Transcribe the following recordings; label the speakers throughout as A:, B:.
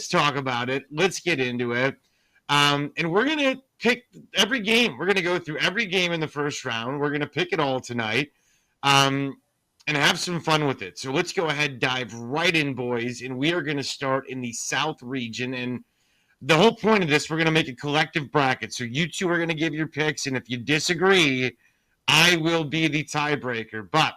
A: let's talk about it. Let's get into it. And we're going to pick every game. We're going to go through every game in the first round. We're going to pick it all tonight and have some fun with it. So let's go ahead, dive right in, boys. And we are going to start in the South region. And the whole point of this, we're going to make a collective bracket. So you two are going to give your picks. And if you disagree, I will be the tiebreaker. But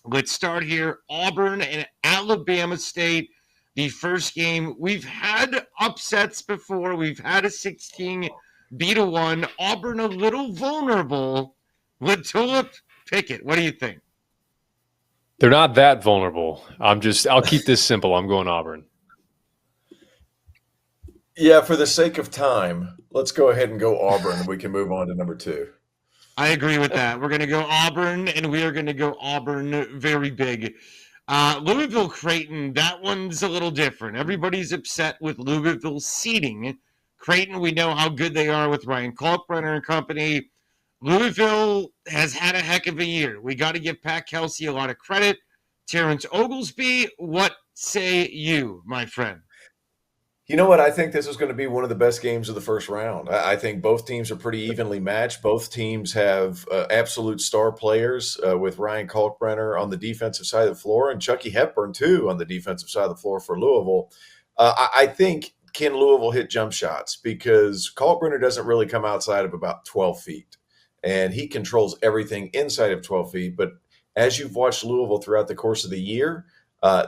A: let's start here. Auburn and Alabama State. The first game, we've had upsets before. We've had a 16 beat a 1. Auburn a little vulnerable. Tulip, pick it. What do you think?
B: They're not that vulnerable. I'll keep this simple. I'm going Auburn.
C: Yeah, for the sake of time, let's go ahead and go Auburn, and we can move on to number 2.
A: I agree with that. We're going to go Auburn, and we are going to go Auburn very big. Louisville Creighton, that one's a little different. Everybody's upset with Louisville seeding. Creighton, we know how good they are with Ryan Kalkbrenner and company. Louisville has had a heck of a year. We got to give Pat Kelsey a lot of credit. Terrence Oglesby, what say you, my friend?
C: You know what? I think this is going to be one of the best games of the first round. I think both teams are pretty evenly matched. Both teams have absolute star players with Ryan Kalkbrenner on the defensive side of the floor and Chucky Hepburn, too, on the defensive side of the floor for Louisville. I think, can Louisville hit jump shots? Because Kalkbrenner doesn't really come outside of about 12 feet, and he controls everything inside of 12 feet. But as you've watched Louisville throughout the course of the year,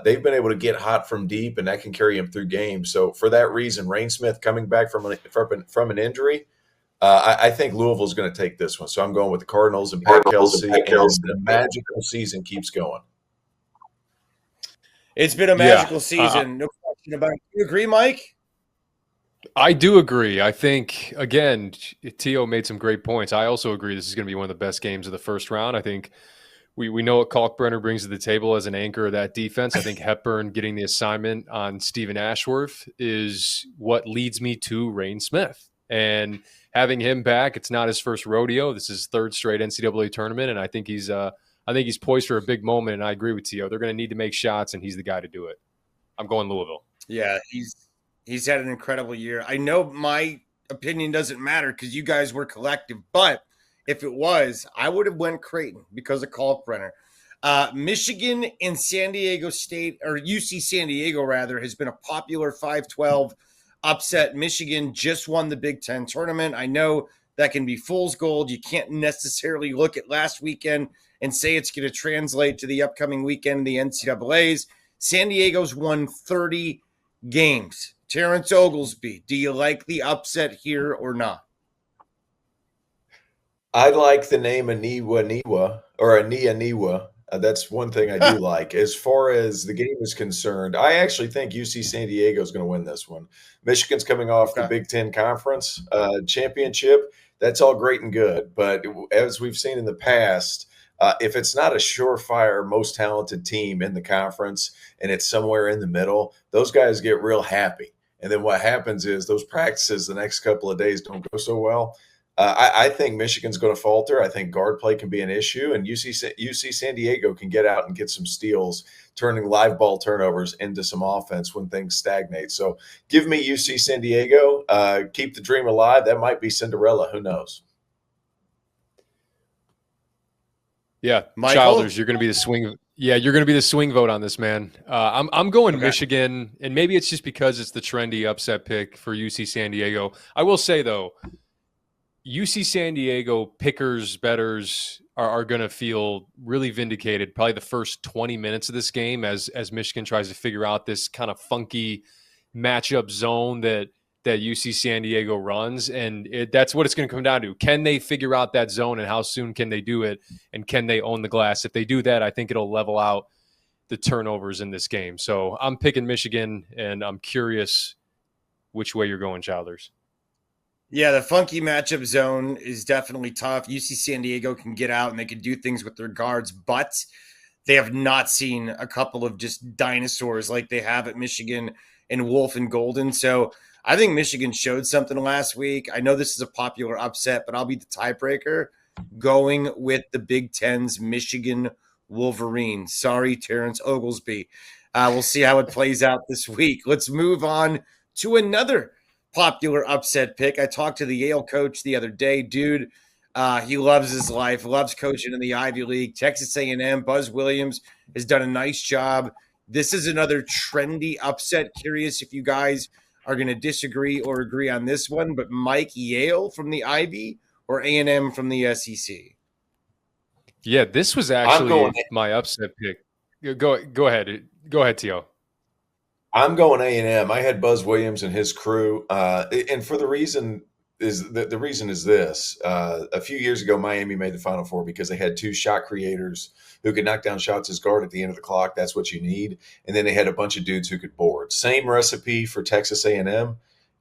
C: they've been able to get hot from deep, and that can carry them through games. So for that reason, Rain Smith coming back from an injury, I think Louisville's going to take this one. So I'm going with the Cardinals and Pat Kelsey, and the magical season keeps going.
D: It's been a magical season, no question about it. You agree, Mike?
B: I do agree. I think, again, Tio made some great points. I also agree this is going to be one of the best games of the first round. I think we know what Kalkbrenner brings to the table as an anchor of that defense. I think Hepburn getting the assignment on Stephen Ashworth is what leads me to Rain Smith. And having him back, it's not his first rodeo. This is his third straight NCAA tournament, and I think he's poised for a big moment, and I agree with Tio. They're going to need to make shots, and he's the guy to do it. I'm going Louisville.
D: Yeah, he's had an incredible year. I know my opinion doesn't matter because you guys were collective, but if it was, I would have went Creighton because of Kalkbrenner. Michigan and San Diego State, or UC San Diego rather, has been a popular 5-12 upset. Michigan just won the Big Ten tournament. I know that can be fool's gold. You can't necessarily look at last weekend and say it's going to translate to the upcoming weekend in the NCAAs. San Diego's won 30 games. Terrence Oglesby, do you like the upset here or not?
C: I like the name Aniwa or Aniwa. That's one thing I do like. As far as the game is concerned, I actually think UC San Diego is going to win this one. Michigan's coming off the Big Ten Conference championship. That's all great and good. But as we've seen in the past, if it's not a surefire, most talented team in the conference and it's somewhere in the middle, those guys get real happy. And then what happens is those practices the next couple of days don't go so well. I think Michigan's going to falter. I think guard play can be an issue, and UC San Diego can get out and get some steals, turning live ball turnovers into some offense when things stagnate. So give me UC San Diego. Keep the dream alive. That might be Cinderella. Who knows?
B: Yeah, Childers, you're going to be the swing. Yeah, you're going to be the swing vote on this, man. I'm going Michigan, and maybe it's just because it's the trendy upset pick for UC San Diego. I will say, though, UC San Diego pickers, bettors are going to feel really vindicated probably the first 20 minutes of this game as Michigan tries to figure out this kind of funky matchup zone that UC San Diego runs. And that's what it's going to come down to. Can they figure out that zone, and how soon can they do it? And can they own the glass? If they do that, I think it'll level out the turnovers in this game. So I'm picking Michigan, and I'm curious which way you're going, Childers.
D: Yeah, the funky matchup zone is definitely tough. UC San Diego can get out and they can do things with their guards, but they have not seen a couple of just dinosaurs like they have at Michigan and Wolf and Golden. So I think Michigan showed something last week. I know this is a popular upset, but I'll be the tiebreaker going with the Big Ten's Michigan Wolverines. Sorry, Terrence Oglesby. We'll see how it plays out this week. Let's move on to another popular upset pick. I talked to the Yale coach the other day. Dude, he loves his life, loves coaching in the Ivy League. Texas A&M, Buzz Williams has done a nice job. This is another trendy upset. Curious if you guys are going to disagree or agree on this one. But Mike, Yale from the Ivy or A&M from the SEC?
B: Yeah, this was actually my upset pick. Go ahead. Go ahead, T.O.
C: I'm going A&M. I had Buzz Williams and his crew. And for the reason is the reason is this. A few years ago, Miami made the Final Four because they had two shot creators who could knock down shots as guard at the end of the clock. That's what you need. And then they had a bunch of dudes who could board. Same recipe for Texas A&M.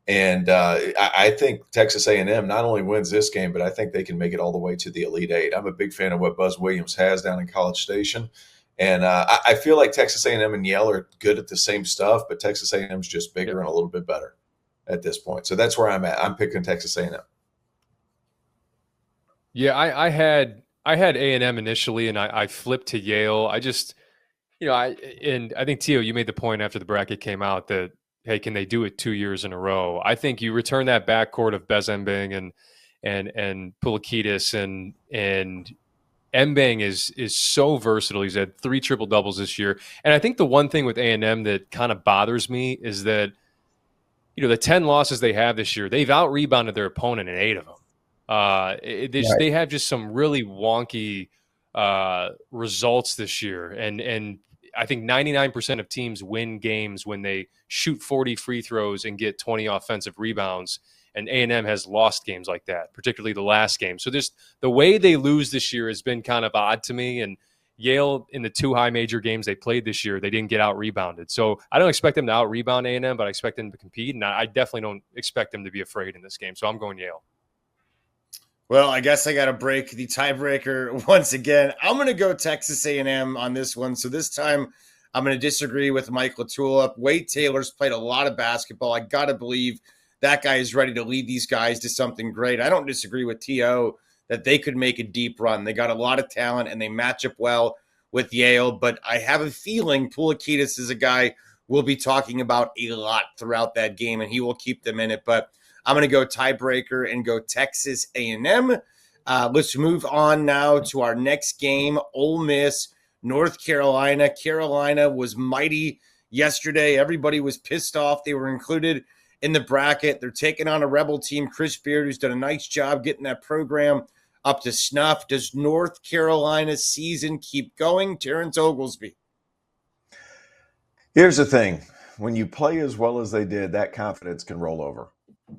C: And I think Texas A&M not only wins this game, but I think they can make it all the way to the Elite Eight. I'm a big fan of what Buzz Williams has down in College Station. And I feel like Texas A&M and Yale are good at the same stuff, but Texas A&M is just bigger and a little bit better at this point. So that's where I'm at. I'm picking Texas A&M.
B: Yeah, I had A&M initially, and I flipped to Yale. I just, I think, Tio, you made the point after the bracket came out that, hey, can they do it 2 years in a row? I think you return that backcourt of Bezembing and Pulakidis and Mbang is so versatile. He's had 3 triple-doubles this year. And I think the one thing with A&M that kind of bothers me is that, the 10 losses they have this year, they've out-rebounded their opponent in 8 of them. They have just some really wonky results this year. And I think 99% of teams win games when they shoot 40 free throws and get 20 offensive rebounds. And A&M has lost games like that, particularly the last game. So the way they lose this year has been kind of odd to me. And Yale, in the 2 high major games they played this year, they didn't get out-rebounded. So I don't expect them to out-rebound A&M, but I expect them to compete. And I definitely don't expect them to be afraid in this game. So I'm going Yale.
D: Well, I guess I got to break the tiebreaker once again. I'm going to go Texas A&M on this one. So this time I'm going to disagree with Mike LaTulip. Wade Taylor's played a lot of basketball. I got to believe that guy is ready to lead these guys to something great. I don't disagree with T.O. that they could make a deep run. They got a lot of talent, and they match up well with Yale. But I have a feeling Pulakidis is a guy we'll be talking about a lot throughout that game, and he will keep them in it. But I'm going to go tiebreaker and go Texas A&M. Let's move on now to our next game, Ole Miss, North Carolina. Carolina was mighty yesterday. Everybody was pissed off. They were included in the bracket. They're taking on a Rebel team, Chris Beard, who's done a nice job getting that program up to snuff. Does North Carolina's season keep going? Terrence Oglesby.
C: Here's the thing. When you play as well as they did, that confidence can roll over.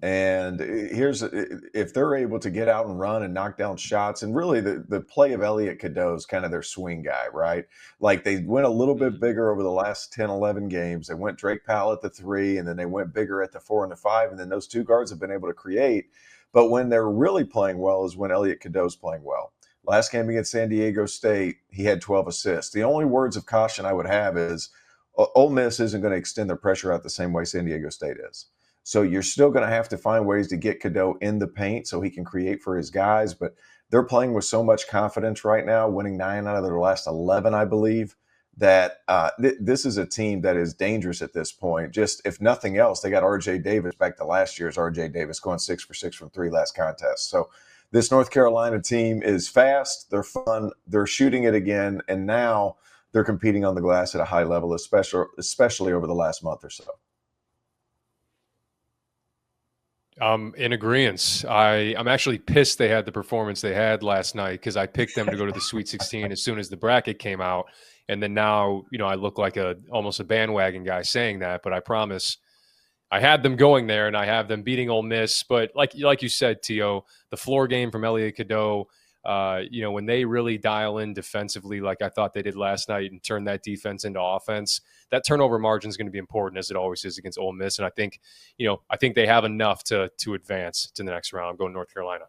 C: And if they're able to get out and run and knock down shots, and really the play of Elliot Cadeau is kind of their swing guy, right? Like they went a little bit bigger over the last 10, 11 games. They went Drake Powell at the 3, and then they went bigger at the 4 and the 5, and then those 2 guards have been able to create. But when they're really playing well is when Elliot Cadeau's playing well. Last game against San Diego State, he had 12 assists. The only words of caution I would have is Ole Miss isn't going to extend their pressure out the same way San Diego State is. So you're still going to have to find ways to get Cadeau in the paint so he can create for his guys. But they're playing with so much confidence right now, winning 9 out of their last 11, I believe, that this is a team that is dangerous at this point. Just if nothing else, they got R.J. Davis back to last year's R.J. Davis going 6 for 6 from 3 last contest. So this North Carolina team is fast. They're fun. They're shooting it again. And now they're competing on the glass at a high level, especially over the last month or so.
B: In agreement. I'm actually pissed they had the performance they had last night because I picked them to go to the Sweet 16 as soon as the bracket came out. And then now, I look like almost a bandwagon guy saying that, but I promise I had them going there and I have them beating Ole Miss. But like you said, T.O., the floor game from Elliot Cadeau, when they really dial in defensively like I thought they did last night and turn that defense into offense, that turnover margin is going to be important as it always is against Ole Miss. And I think they have enough to advance to the next round. I'm going North Carolina.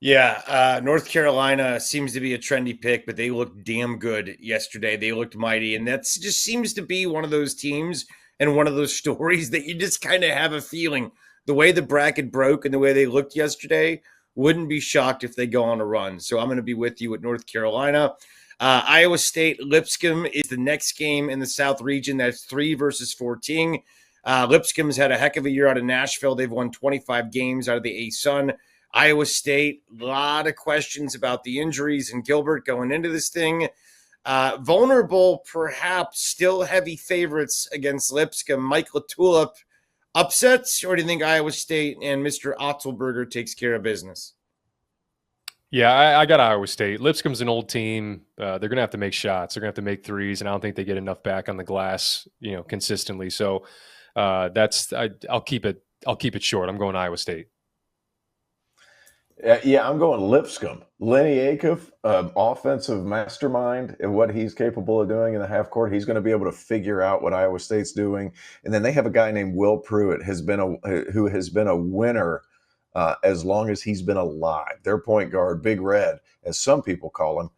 D: Yeah, North Carolina seems to be a trendy pick, but they looked damn good yesterday. They looked mighty, and that just seems to be one of those teams and one of those stories that you just kind of have a feeling. The way the bracket broke and the way they looked yesterday, wouldn't be shocked if they go on a run. So I'm going to be with you at North Carolina. Iowa State, Lipscomb is the next game in the South Region. That's 3 versus 14. Lipscomb's had a heck of a year out of Nashville. They've won 25 games out of the A-Sun. Iowa State, a lot of questions about the injuries and Gilbert going into this thing. Vulnerable, perhaps, still heavy favorites against Lipscomb. Mike LaTulip upsets, or do you think Iowa State and Mr. Otzelberger takes care of business?
B: Yeah, I got Iowa State. Lipscomb's an old team. They're going to have to make shots. They're going to have to make threes, and I don't think they get enough back on the glass, consistently. So I'll keep it short. I'm going Iowa State.
E: Yeah, I'm going Lipscomb. Lenny Acuff, offensive mastermind, and what he's capable of doing in the half court. He's going to be able to figure out what Iowa State's doing. And then they have a guy named Will Pruitt, who has been a winner as long as he's been alive. Their point guard, Big Red, as some people call him,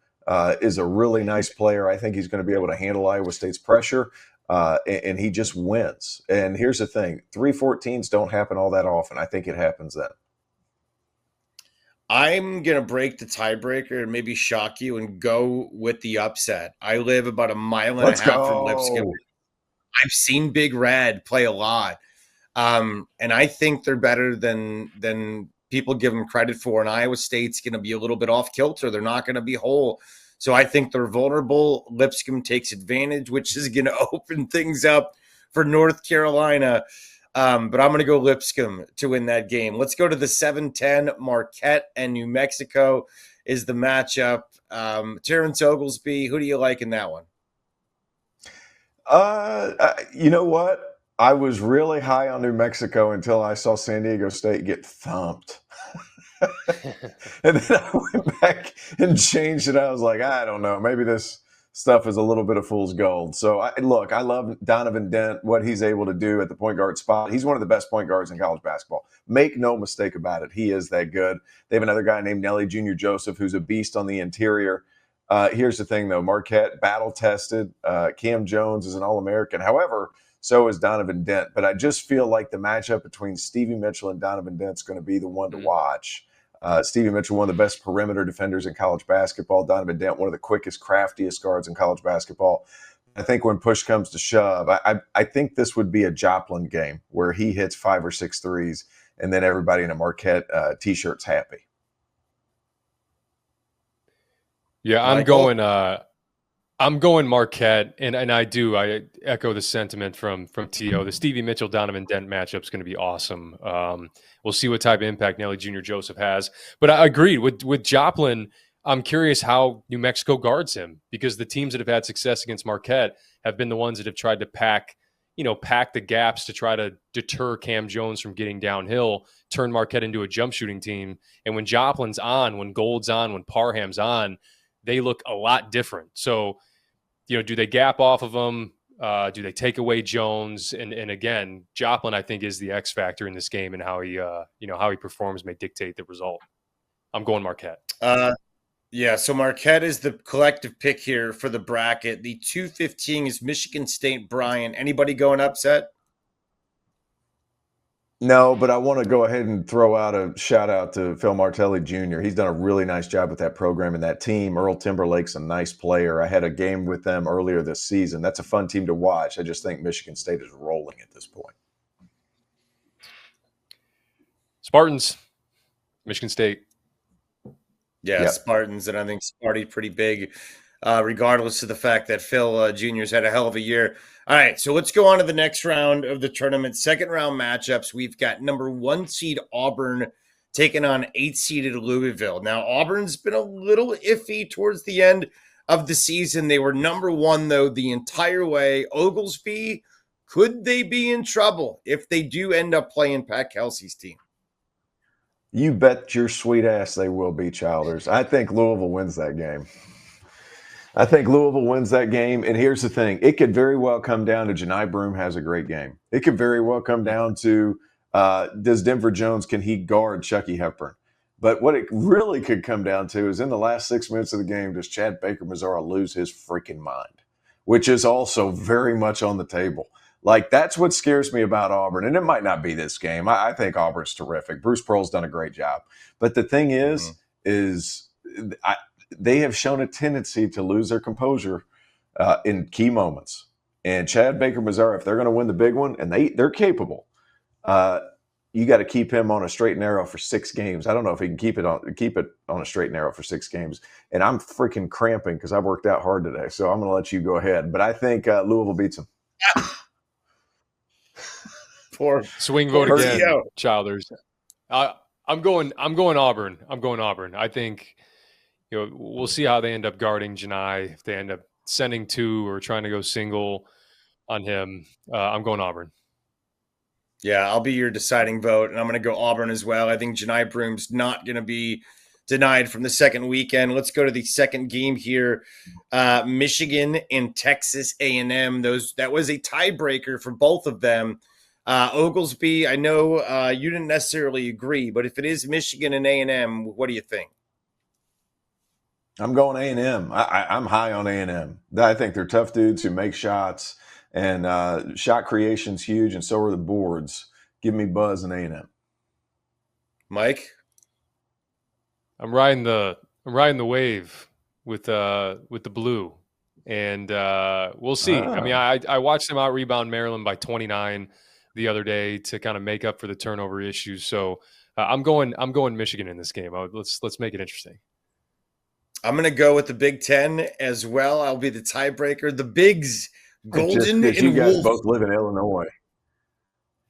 E: is a really nice player. I think he's going to be able to handle Iowa State's pressure, and he just wins. And here's the thing, 3-14s don't happen all that often. I think it happens then.
D: I'm going to break the tiebreaker and maybe shock you and go with the upset. I live about a mile and a half from Lipscomb. I've seen Big Red play a lot. And I think they're better than people give them credit for. And Iowa State's going to be a little bit off kilter. They're not going to be whole. So I think they're vulnerable. Lipscomb takes advantage, which is going to open things up for North Carolina. But I'm going to go Lipscomb to win that game. Let's go to the 7-10. Marquette and New Mexico is the matchup. Terrence Oglesby, who do you like in that one?
E: You know what? I was really high on New Mexico until I saw San Diego State get thumped. And then I went back and changed it. I was like, I don't know. Maybe this stuff is a little bit of fool's gold. So, I love Donovan Dent, what he's able to do at the point guard spot. He's one of the best point guards in college basketball. Make no mistake about it. He is that good. They have another guy named Nelly Jr. Joseph, who's a beast on the interior. Here's the thing, though. Marquette, battle-tested. Cam Jones is an All-American. However, so is Donovan Dent. But I just feel like the matchup between Stevie Mitchell and Donovan Dent is going to be the one to watch. Stevie Mitchell, one of the best perimeter defenders in college basketball. Donovan Dent, one of the quickest, craftiest guards in college basketball. I think when push comes to shove, I think this would be a Joplin game where he hits 5 or 6 threes, and then everybody in a Marquette T-shirt's happy.
B: Yeah, I'm going Marquette, and I echo the sentiment from T.O. The Stevie Mitchell Donovan Dent matchup is going to be awesome. We'll see what type of impact Nelly Jr. Joseph has. But I agreed with Joplin. I'm curious how New Mexico guards him, because the teams that have had success against Marquette have been the ones that have tried to pack the gaps to try to deter Cam Jones from getting downhill, turn Marquette into a jump shooting team. And when Joplin's on, when Gold's on, when Parham's on, they look a lot different. So, do they gap off of them? Do they take away Jones? And again, Joplin, I think, is the X factor in this game, and how he performs may dictate the result. I'm going Marquette.
D: Yeah, so Marquette is the collective pick here for the bracket. The 2-15 is Michigan State Bryant. Anybody going upset?
E: No, but I want to go ahead and throw out a shout out to Phil Martelli Jr. He's done a really nice job with that program and that team. Earl Timberlake's a nice player. I had a game with them earlier this season. That's a fun team to watch. I just think Michigan State is rolling at this point.
B: Spartans, Michigan State.
D: Yeah, yep. Spartans, and I think Sparty pretty big, regardless of the fact that Phil Jr.'s had a hell of a year. All right, so let's go on to the next round of the tournament. Second round matchups, we've got number 1 seed Auburn taking on 8-seeded Louisville. Now, Auburn's been a little iffy towards the end of the season. They were number 1, though, the entire way. Oglesby, could they be in trouble if they do end up playing Pat Kelsey's team?
E: You bet your sweet ass they will be, Childers. I think Louisville wins that game. And here's the thing. It could very well come down to Janai Broome has a great game. It could very well come down to does Denver Jones, can he guard Chucky Hepburn? But what it really could come down to is in the last 6 minutes of the game, does Chad Baker-Mazara lose his freaking mind? Which is also very much on the table. Like, that's what scares me about Auburn. And it might not be this game. I think Auburn's terrific. Bruce Pearl's done a great job. But the thing is they have shown a tendency to lose their composure in key moments. And Chad Baker, Missouri, if they're going to win the big one, and they're capable, you got to keep him on a straight and narrow for 6 games. I don't know if he can keep it on a straight and narrow for 6 games. And I'm freaking cramping because I worked out hard today. So I'm going to let you go ahead. But I think Louisville beats them.
D: Poor
B: swing vote again, Childers. I'm going Auburn. I'm going Auburn. I think we'll see how they end up guarding Janai. If they end up sending 2 or trying to go single on him, I'm going Auburn.
D: Yeah, I'll be your deciding vote, and I'm going to go Auburn as well. I think Janai Broom's not going to be denied from the second weekend. Let's go to the second game here. Michigan and Texas A&M. That was a tiebreaker for both of them. Oglesby, I know you didn't necessarily agree, but if it is Michigan and A&M, what do you think?
E: I'm going A&M. I'm high on A&M. I think they're tough dudes who make shots, and shot creation's huge, and so are the boards. Give me Buzz and A&M.
D: Mike?
B: I'm riding the wave with the blue, and we'll see. I mean, I watched them out rebound Maryland by 29 the other day to kind of make up for the turnover issues. So I'm going Michigan in this game. Let's make it interesting.
D: I'm going to go with the Big Ten as well. I'll be the tiebreaker. The Bigs, Golden and
E: you guys
D: Wolf.
E: both live in Illinois.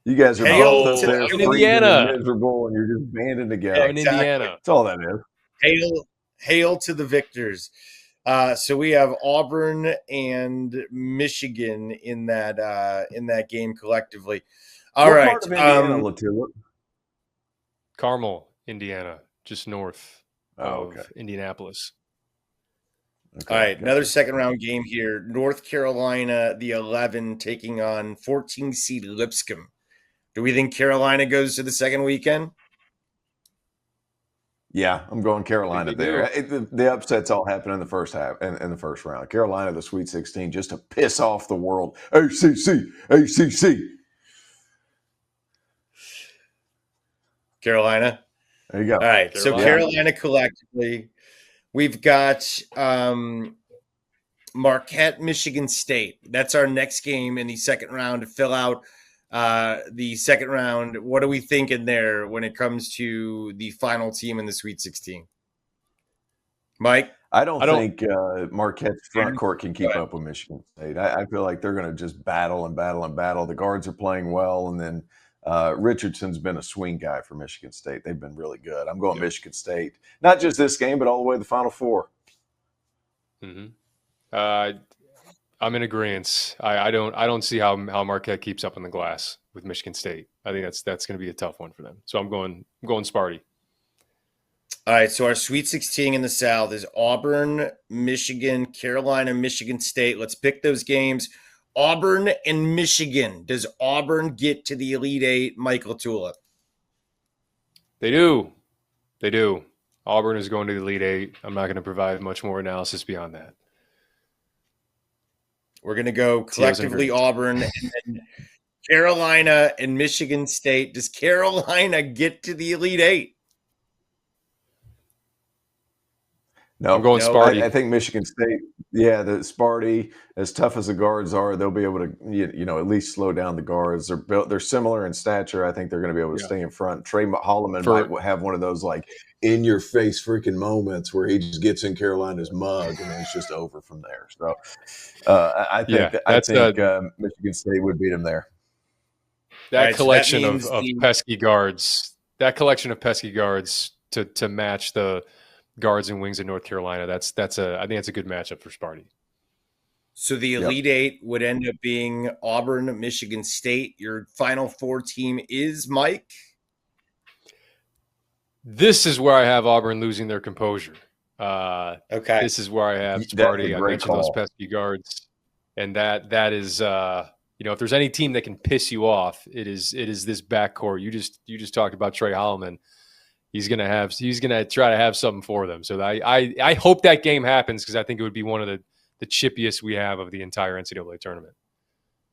E: You guys are
D: Hail
E: both
D: to
E: there
B: in
E: freezing
B: Indiana.
E: and miserable, and you're just banding together.
B: In Indiana.
E: That's all that is.
D: Hail to the victors. So we have Auburn and Michigan in that game collectively. All
E: What
D: right.
E: part of Indiana, Latilla?
B: Carmel, Indiana, just north of
E: okay.
B: Indianapolis.
E: Okay,
D: All right,
E: gotcha.
D: another second round game here. North Carolina, the 11, taking on 14 seed Lipscomb. Do we think Carolina goes to the second weekend?
E: Yeah, I'm going Carolina there. The upsets all happen in the first half and in the first round. Carolina, the Sweet 16, just to piss off the world. ACC.
D: Carolina.
E: There you go.
D: All right, so Carolina collectively. We've got Marquette, Michigan State. That's our next game in the second round to fill out the second round. What are we thinking there when it comes to the final team in the Sweet 16? Mike?
E: I don't think Marquette's front court can keep up with Michigan State. I feel like they're going to just battle. The guards are playing well, and then Richardson's been a swing guy for Michigan State. They've been really good. I'm going Michigan State. Not just this game, but all the way to the Final Four.
B: Mm-hmm. I'm in agreement. I don't see how Marquette keeps up on the glass with Michigan State. I think that's going to be a tough one for them. So I'm going Sparty.
D: All right, so our Sweet 16 in the South is Auburn, Michigan, Carolina, Michigan State. Let's pick those games. Auburn and Michigan. Does Auburn get to the Elite Eight, Michael Tula?
B: They do. Auburn is going to the Elite Eight. I'm not going to provide much more analysis beyond that.
D: We're going to go collectively Auburn and then Carolina and Michigan State. Does Carolina get to the Elite Eight?
E: No,
B: I'm going Sparty.
E: I think Michigan State, the Sparty, as tough as the guards are, they'll be able to, at least slow down the guards. They're similar in stature. I think they're going to be able to stay in front. Trey Holloman might have one of those like in your face freaking moments where he just gets in Carolina's mug and then it's just over from there. So I think Michigan State would beat them there.
B: That collection of pesky guards. That collection of pesky guards to match the guards and wings in North Carolina. I think that's a good matchup for Sparty.
D: So the Elite Eight would end up being Auburn, Michigan State. Your Final Four team is Mike.
B: This is where I have Auburn losing their composure.
D: Okay.
B: This is where I have Sparty. I mentioned those pesky guards, and that is if there's any team that can piss you off, it is this backcourt. You just talked about Trey Holloman. He's gonna try to have something for them. So I hope that game happens because I think it would be one of the chippiest we have of the entire NCAA tournament.